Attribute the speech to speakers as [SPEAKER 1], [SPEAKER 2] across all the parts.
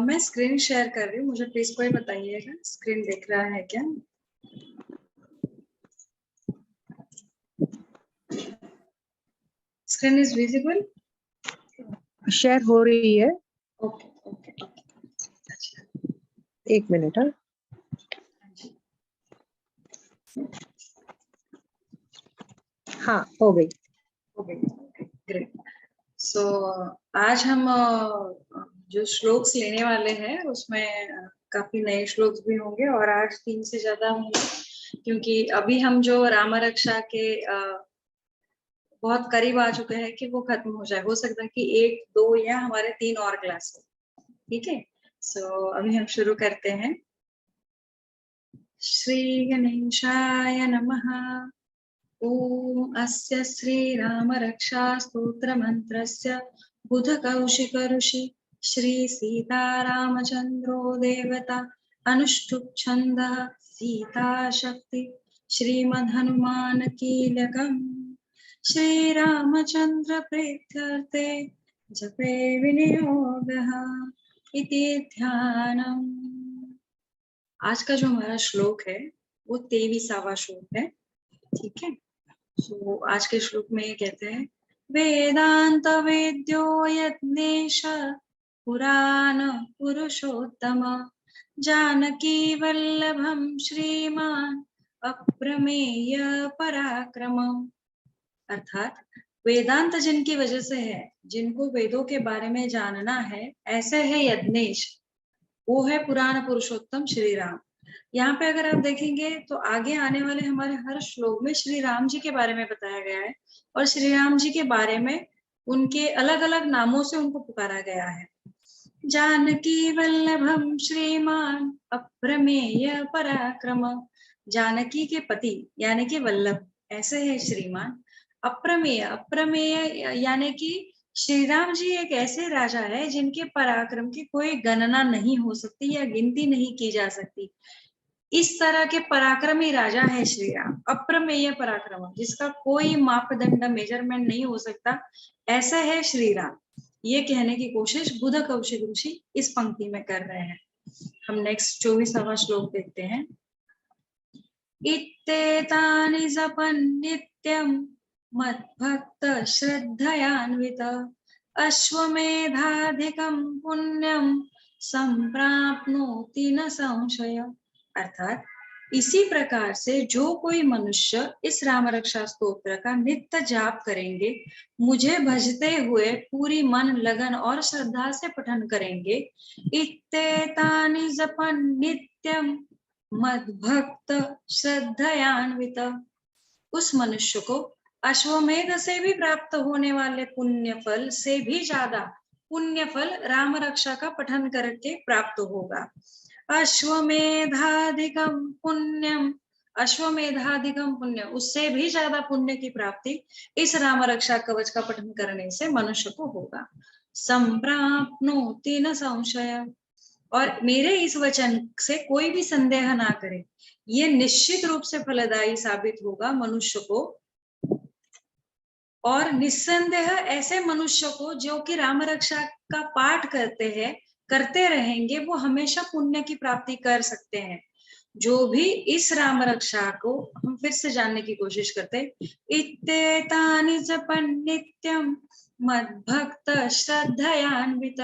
[SPEAKER 1] मैं screen share कर रही हूँ, मुझे प्लीज कोई बताइएगा स्क्रीन दिख रहा है क्या? Screen is visible?
[SPEAKER 2] शेयर हो रही है।
[SPEAKER 1] ओके ओके ओके, अच्छा,
[SPEAKER 2] 1 मिनट। हाँ, हो गई।
[SPEAKER 1] ग्रेट। सो आज हम जो श्लोक्स लेने वाले हैं उसमें काफी नए श्लोक्स भी होंगे और आज 3 से ज्यादा होंगे, क्योंकि अभी हम जो राम रक्षा के बहुत करीब आ चुके हैं कि वो खत्म हो जाए। हो सकता है कि 1, 2 या हमारे 3 और क्लास हो। ठीक है, सो अभी हम शुरू करते हैं। श्री गणेशाय नमः। ओम अस्य श्री राम रक्षा स्तोत्र मंत्रस्य बुध कौशिक ऋषि श्री सीता रामचंद्रो देवता अनुष्ठुप छंदः सीता शक्ति श्रीमद् हनुमान कीलकम् श्री रामचंद्र प्रीत्यर्थे जपे विनियोगः इति ध्यानम्। आज का जो हमारा श्लोक है वो 23वां श्लोक है। ठीक है, सो आज के श्लोक में ये कहते हैं, वेदांत वेद्यो यज्ञेश पुराण पुरुषोत्तम जानकी वल्लभम श्रीमान अप्रमेय पराक्रम। अर्थात वेदांत जिनकी वजह से है, जिनको वेदों के बारे में जानना है, ऐसे है यज्ञेश, वो है पुराण पुरुषोत्तम श्री राम। यहाँ पे अगर आप देखेंगे तो आगे आने वाले हमारे हर श्लोक में श्री राम जी के बारे में बताया गया है और श्री राम जी के बारे में उनके अलग अलग नामों से उनको पुकारा गया है। जानकी वल्लभम श्रीमान अप्रमेय पराक्रम। जानकी के पति यानी कि वल्लभ, ऐसे है श्रीमान। अप्रमेय, अप्रमेय यानी कि श्री राम जी एक ऐसे राजा है जिनके पराक्रम की कोई गणना नहीं हो सकती या गिनती नहीं की जा सकती। इस तरह के पराक्रमी राजा है श्री राम। अप्रमेय पराक्रम, जिसका कोई मापदंड मेजरमेंट नहीं हो सकता, ऐसा है श्री राम। ये कहने की कोशिश बुध कौशिक ऋषि इस पंक्ति में कर रहे हैं। हम नेक्स्ट 24वां श्लोक देखते हैं। इत्तेतानि जपन् नित्यं मद्भक्त श्रद्धयान्वित अश्वमेधाधिकं पुण्यं संप्राप्नोति न संशय। अर्थात इसी प्रकार से जो कोई मनुष्य इस राम रक्षा स्तोत्र का नित्य जाप करेंगे, मुझे भजते हुए पूरी मन लगन और श्रद्धा से पठन करेंगे, इत्तेतानि जपन् नित्यं मद्भक्त श्रद्धयान्वित, उस मनुष्य को अश्वमेध से भी प्राप्त होने वाले पुण्य फल से भी ज्यादा पुण्य फल राम रक्षा का पठन करके प्राप्त होगा। अश्वमेधाधिकम पुण्यम, अश्वमेधाधिकम पुण्य, उससे भी ज्यादा पुण्य की प्राप्ति इस राम रक्षा कवच का पठन करने से मनुष्य को होगा। संप्राप्नोति न संशय, और मेरे इस वचन से कोई भी संदेह ना करे, ये निश्चित रूप से फलदायी साबित होगा मनुष्य को, और निस्संदेह ऐसे मनुष्य को जो कि राम रक्षा का पाठ करते हैं, करते रहेंगे, वो हमेशा पुण्य की प्राप्ति कर सकते हैं। जो भी इस राम रक्षा को, हम फिर से जानने की कोशिश करते हैं, इत्तेतानि जपन् नित्यं मद्भक्त श्रद्धयान्वित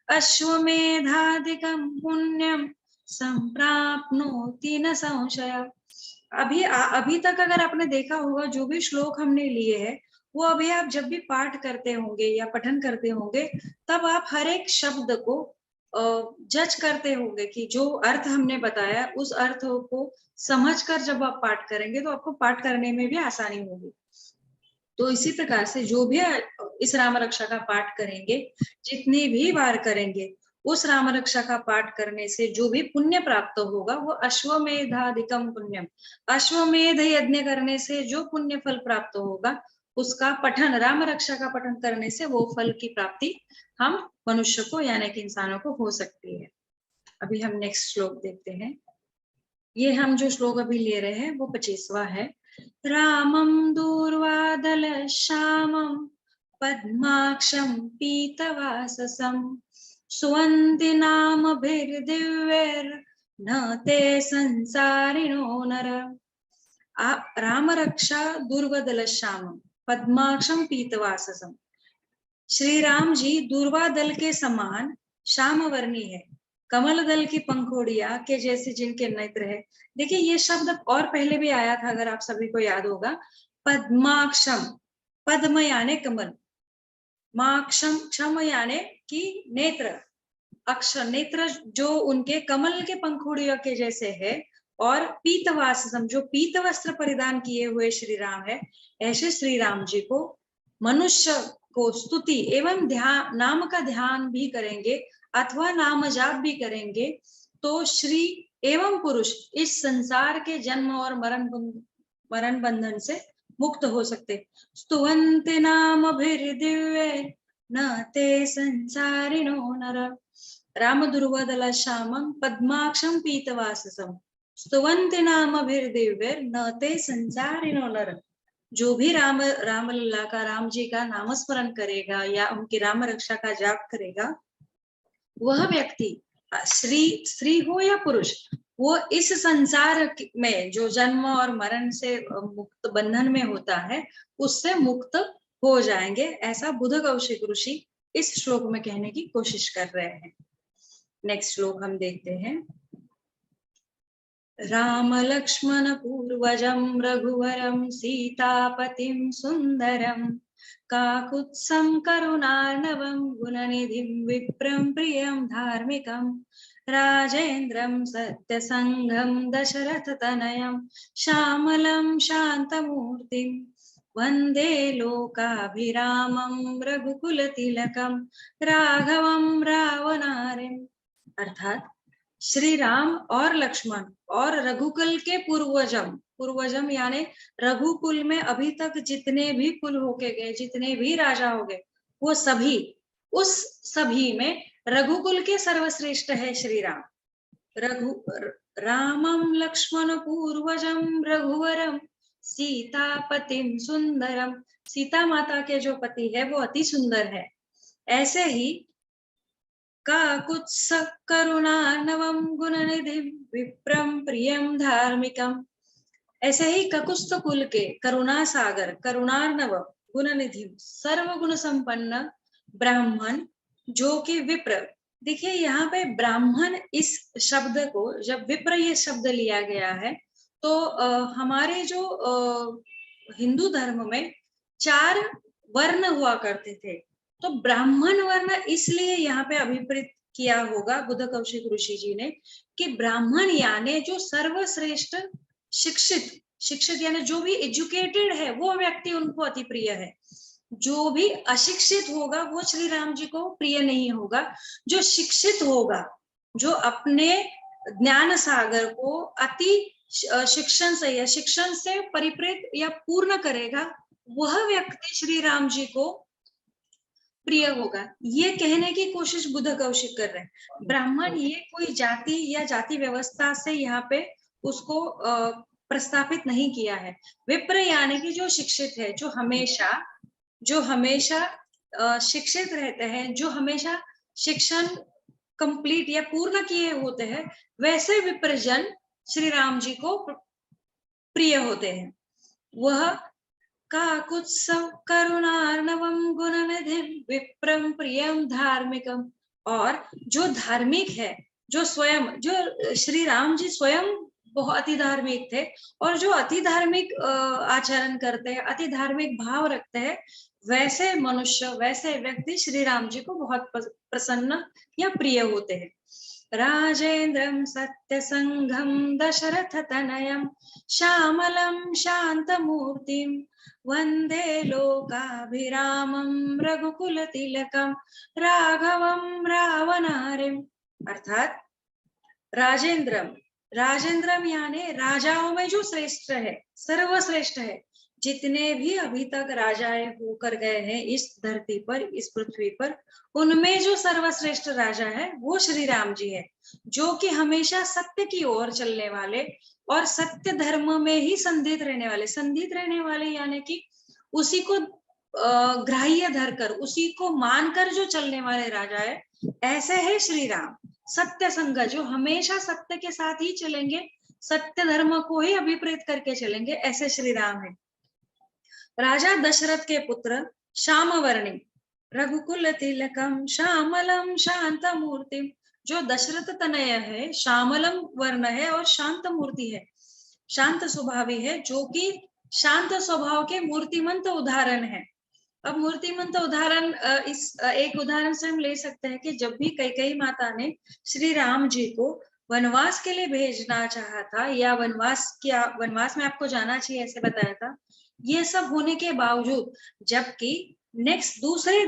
[SPEAKER 1] अश्वमेधाधिकं पुण्यं संप्राप्नोति न संशय। अभी तक अगर आपने देखा होगा, जो भी श्लोक हमने लिए हैं, वो अभी आप जब भी पाठ करते होंगे या पठन करते होंगे, तब आप हर एक शब्द को जज करते होंगे कि जो अर्थ हमने बताया उस अर्थ को समझकर जब आप पाठ करेंगे तो आपको पाठ करने में भी आसानी होगी। तो इसी प्रकार से जो भी इस राम रक्षा का पाठ करेंगे, जितनी भी बार करेंगे, उस राम रक्षा का पाठ करने से जो भी पुण्य प्राप्त होगा वो अश्वमेधाधिकम पुण्यम, अश्वमेध यज्ञ करने से जो पुण्य फल प्राप्त होगा, उसका पठन, राम रक्षा का पठन करने से वो फल की प्राप्ति हम मनुष्य को यानी कि इंसानों को हो सकती है। अभी हम नेक्स्ट श्लोक देखते हैं। ये हम जो श्लोक अभी ले रहे हैं वो 25वां है। रामं दूर्वादल श्यामं पद्माक्षं पीतवाससं सुवन्ति नामभिर्दिव्यैर्न ते संसारिणो नर। राम रक्षा दुर्वादल श्यामम पद्माक्षम पीतवाससम। श्री राम जी दूर्वा दल के समान श्याम वर्णी है, कमल दल की पंखुड़िया के जैसे जिनके नेत्र है। देखिए ये शब्द और पहले भी आया था, अगर आप सभी को याद होगा। पद्माक्षम, पद्म यानी कमल, माक्षम क्षम यानी कि नेत्र, अक्षर नेत्र जो उनके कमल के पंखुड़ियों के जैसे है, और पीतवाससम जो पीत वस्त्र परिधान किए हुए श्री राम है। ऐसे श्री राम जी को मनुष्य को स्तुति एवं ध्यान, नाम का ध्यान भी करेंगे अथवा नाम जाप भी करेंगे तो श्री एवं पुरुष इस संसार के जन्म और मरण बंधन से मुक्त हो सकते। स्तुवन्ते नामभिर्दिव्यै न ते संसारिणो नर। राम दुर्वादल श्यामं पद्माक्षं पीतवाससं स्तुवन्ते नामभिर्दिव्यै न ते संसारिणो नर। जो भी रामलला का, राम जी का नामस्मरण करेगा या उनकी राम रक्षा का जाप करेगा, वह व्यक्ति स्त्री हो या पुरुष, वो इस संसार में जो जन्म और मरण से मुक्त बंधन में होता है उससे मुक्त हो जाएंगे। ऐसा बुध कौशिक ऋषि इस श्लोक में कहने की कोशिश कर रहे हैं। नेक्स्ट श्लोक हम देखते हैं। राम लक्ष्मण पूर्वजं रघुवरं सीतापतिं सुंदरं काकुत्सं करुणार्णवं गुणनिधिं विप्रं प्रियं धार्मिकं राजेन्द्रं सत्यसंघं दशरथतनयं श्यामलं शान्तमूर्तिं वन्दे लोकाभिरामं रघुकुलतिलकं राघवं रावणारिम्। अर्थात श्री राम और लक्ष्मण और रघुकुल के पूर्वजम यानी रघुकुल में अभी तक जितने भी कुल होके गए, जितने भी राजा हो गए, वो सभी, उस सभी में रघुकुल के सर्वश्रेष्ठ है श्री राम। रामम लक्ष्मण पूर्वजम रघुवरम सीतापतिम सुंदरम। सीता माता के जो पति है वो अति सुंदर है। ऐसे ही काकुत्स करुणार्णवं गुणनिधिं विप्रं प्रियं धार्मिकं। ऐसे ही ककुत्स कुल के करुणा सागर, करुणार्णव, गुणनिधि, सर्वगुण संपन्न ब्राह्मण जो कि विप्र। देखिए यहाँ पे ब्राह्मण इस शब्द को, जब विप्र ये शब्द लिया गया है तो हमारे जो हिंदू धर्म में 4 वर्ण हुआ करते थे, तो ब्राह्मण वर्ण इसलिए यहाँ पे अभिप्रेत किया होगा बुध कौशिक ऋषि जी ने कि ब्राह्मण यानी जो सर्वश्रेष्ठ शिक्षित यानी जो भी एजुकेटेड है वो व्यक्ति उनको अति प्रिय है। जो भी अशिक्षित होगा वो श्री राम जी को प्रिय नहीं होगा। जो शिक्षित होगा, जो अपने ज्ञान सागर को अति शिक्षण से परिप्रेत या पूर्ण करेगा, वह व्यक्ति श्री राम जी को प्रिय होगा। ये कहने की कोशिश बुध कौशिक कर रहे हैं। ब्राह्मण ये कोई जाति या जाति व्यवस्था से यहाँ पे उसको प्रस्तापित नहीं किया है। विप्र यानी कि जो शिक्षित है, जो हमेशा शिक्षित रहते हैं, जो हमेशा शिक्षण कंप्लीट या पूर्ण किए होते हैं, वैसे विप्रजन श्री राम जी को प्रिय होते हैं। वह काकुत्स करुणार्णवं गुणनिधिं विप्रं प्रियं धार्मिकं। और जो धार्मिक है, जो श्री राम जी स्वयं बहुत अति धार्मिक थे, और जो अति धार्मिक आचरण करते हैं, अति धार्मिक भाव रखते हैं, वैसे मनुष्य, वैसे व्यक्ति श्री राम जी को बहुत प्रसन्न या प्रिय होते हैं। राजेन्द्रं सत्यसंघं दशरथतनयं श्यामलं शान्तमूर्तिं वन्दे लोकाभिरामं रघुकुलतिलकं राघवं रावणारिम्। अर्थात राजेंद्रम यानी राजाओं में जो श्रेष्ठ है, सर्वश्रेष्ठ है। जितने भी अभी तक राजाएं होकर गए हैं इस धरती पर, इस पृथ्वी पर, उनमें जो सर्वश्रेष्ठ राजा है वो श्री राम जी है, जो कि हमेशा सत्य की ओर चलने वाले और सत्य धर्म में ही संधित रहने वाले यानी कि उसी को ग्राह्य धरकर, उसी को मानकर जो चलने वाले राजा है, ऐसे है श्री राम। सत्य संग, जो हमेशा सत्य के साथ ही चलेंगे, सत्य धर्म को ही अभिप्रेत करके चलेंगे, ऐसे श्री राम है। राजा दशरथ के पुत्र श्यामवर्णी रघुकुल तिलकम श्यामलम शांत मूर्तिम, जो दशरथ तनय है, श्यामलम वर्ण है और शांत मूर्ति है, शांत स्वभावी है, जो कि शांत स्वभाव के मूर्तिमंत उदाहरण है। अब मूर्तिमंत उदाहरण, इस एक उदाहरण से हम ले सकते हैं कि जब भी कैकेयी माता ने श्री राम जी को वनवास के लिए भेजना चाहा था, या वनवास में आपको जाना चाहिए ऐसे बताया था, ये सब होने के बावजूद, जबकि नेक्स्ट दूसरे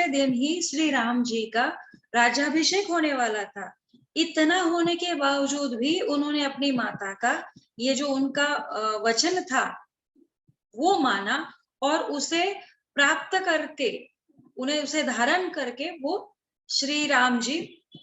[SPEAKER 1] दिन ही श्री राम जी का राज्याभिषेक होने वाला था, इतना होने के बावजूद भी उन्होंने अपनी माता का ये जो उनका वचन था वो माना, और उसे प्राप्त करके, उसे धारण करके वो श्री राम जी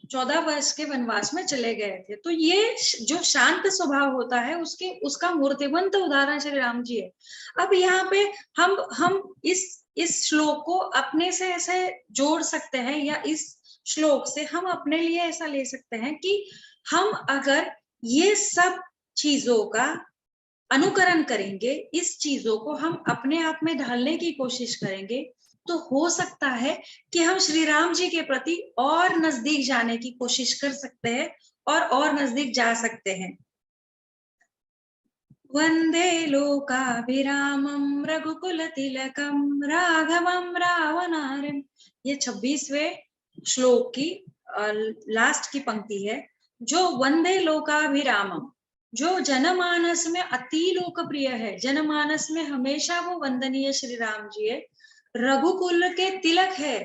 [SPEAKER 1] 14 वर्ष के वनवास में चले गए थे। तो ये जो शांत स्वभाव होता है उसका मूर्तिमंत उदाहरण श्री राम जी है। अब यहाँ पे हम इस श्लोक को अपने से ऐसे जोड़ सकते हैं, या इस श्लोक से हम अपने लिए ऐसा ले सकते हैं कि हम अगर ये सब चीजों का अनुकरण करेंगे, इस चीजों को हम अपने आप में ढालने की कोशिश करेंगे, तो हो सकता है कि हम श्री राम जी के प्रति और नजदीक जाने की कोशिश कर सकते हैं और नजदीक जा सकते हैं। वंदे लोकाभिरामं रघुकुल तिलकम राघवं रावणारिम, ये 26वें श्लोक की लास्ट की पंक्ति है। जो वंदे लोकाभिरामम, जो जनमानस में अति लोकप्रिय है, जनमानस में हमेशा वो वंदनीय श्री राम जी है, रघुकुल के तिलक है,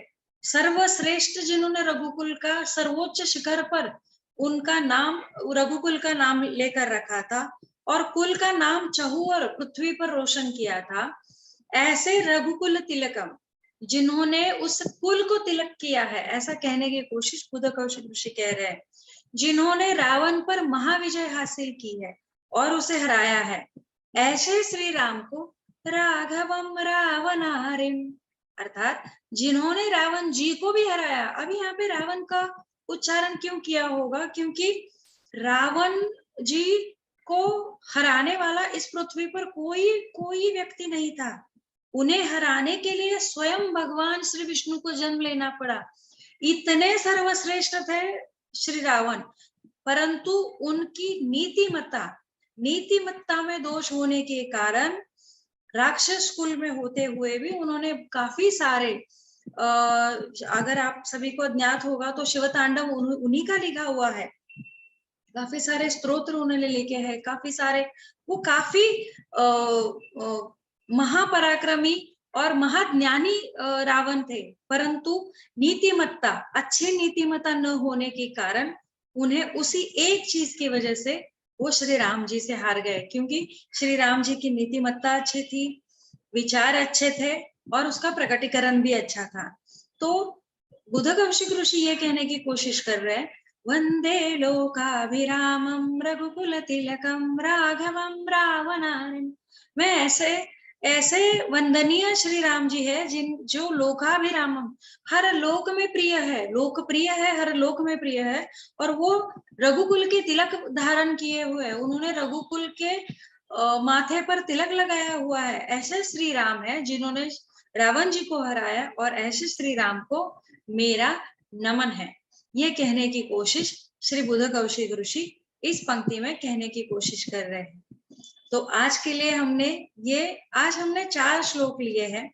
[SPEAKER 1] सर्वश्रेष्ठ, जिन्होंने रघुकुल का सर्वोच्च शिखर पर उनका नाम, रघुकुल का नाम लेकर रखा था और कुल का नाम चहुओर पृथ्वी पर रोशन किया था, ऐसे रघुकुल तिलकम, जिन्होंने उस कुल को तिलक किया है, ऐसा कहने की कोशिश बुध कौशिक ऋषि कह रहे हैं, जिन्होंने रावण पर महाविजय हासिल की है और उसे हराया है, ऐसे श्री राम को राघवम रावणारिम, अर्थात जिन्होंने रावण जी को भी हराया। अब यहाँ पे रावण का उच्चारण क्यों किया होगा? क्योंकि रावण जी को हराने वाला इस पृथ्वी पर कोई व्यक्ति नहीं था। उन्हें हराने के लिए स्वयं भगवान श्री विष्णु को जन्म लेना पड़ा। इतने सर्वश्रेष्ठ थे श्री रावण, परंतु उनकी नीतिमत्ता में दोष होने के कारण राक्षस कुल में होते हुए भी उन्होंने काफी सारे, अगर आप सभी को ज्ञात होगा तो शिव तांडव उन्हीं का लिखा हुआ है, काफी सारे स्तोत्र उन्होंने लिखे हैं, काफी सारे, वो काफी महापराक्रमी और महाज्ञानी रावण थे, परंतु अच्छी नीतिमत्ता न होने के कारण उन्हें उसी एक चीज की वजह से वो श्री राम जी से हार गए, क्योंकि श्री राम जी की नीतिमत्ता अच्छी थी, विचार अच्छे थे और उसका प्रकटीकरण भी अच्छा था। तो बुध कौशिक ऋषि ये कहने की कोशिश कर रहे हैं, वंदे लोकाभिरामं रघुकुल तिलकम राघवं रावणारिम, मैं ऐसे वंदनीय श्री राम जी है जो लोकाभिरामम, हर लोक में प्रिय है, लोकप्रिय है, हर लोक में प्रिय है, और वो रघुकुल के तिलक धारण किए हुए, उन्होंने रघुकुल के माथे पर तिलक लगाया हुआ है, ऐसे श्री राम है जिन्होंने रावण जी को हराया, और ऐसे श्री राम को मेरा नमन है। ये कहने की कोशिश श्री बुध कौशिक ऋषि इस पंक्ति में कहने की कोशिश कर रहे हैं। तो आज के लिए हमने 4 श्लोक लिए हैं,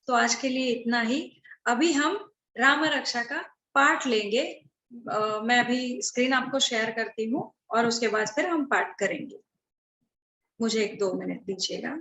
[SPEAKER 1] तो आज के लिए इतना ही। अभी हम राम रक्षा का पाठ लेंगे। मैं अभी स्क्रीन आपको शेयर करती हूँ और उसके बाद फिर हम पाठ करेंगे। मुझे 1-2 मिनट दीजिएगा।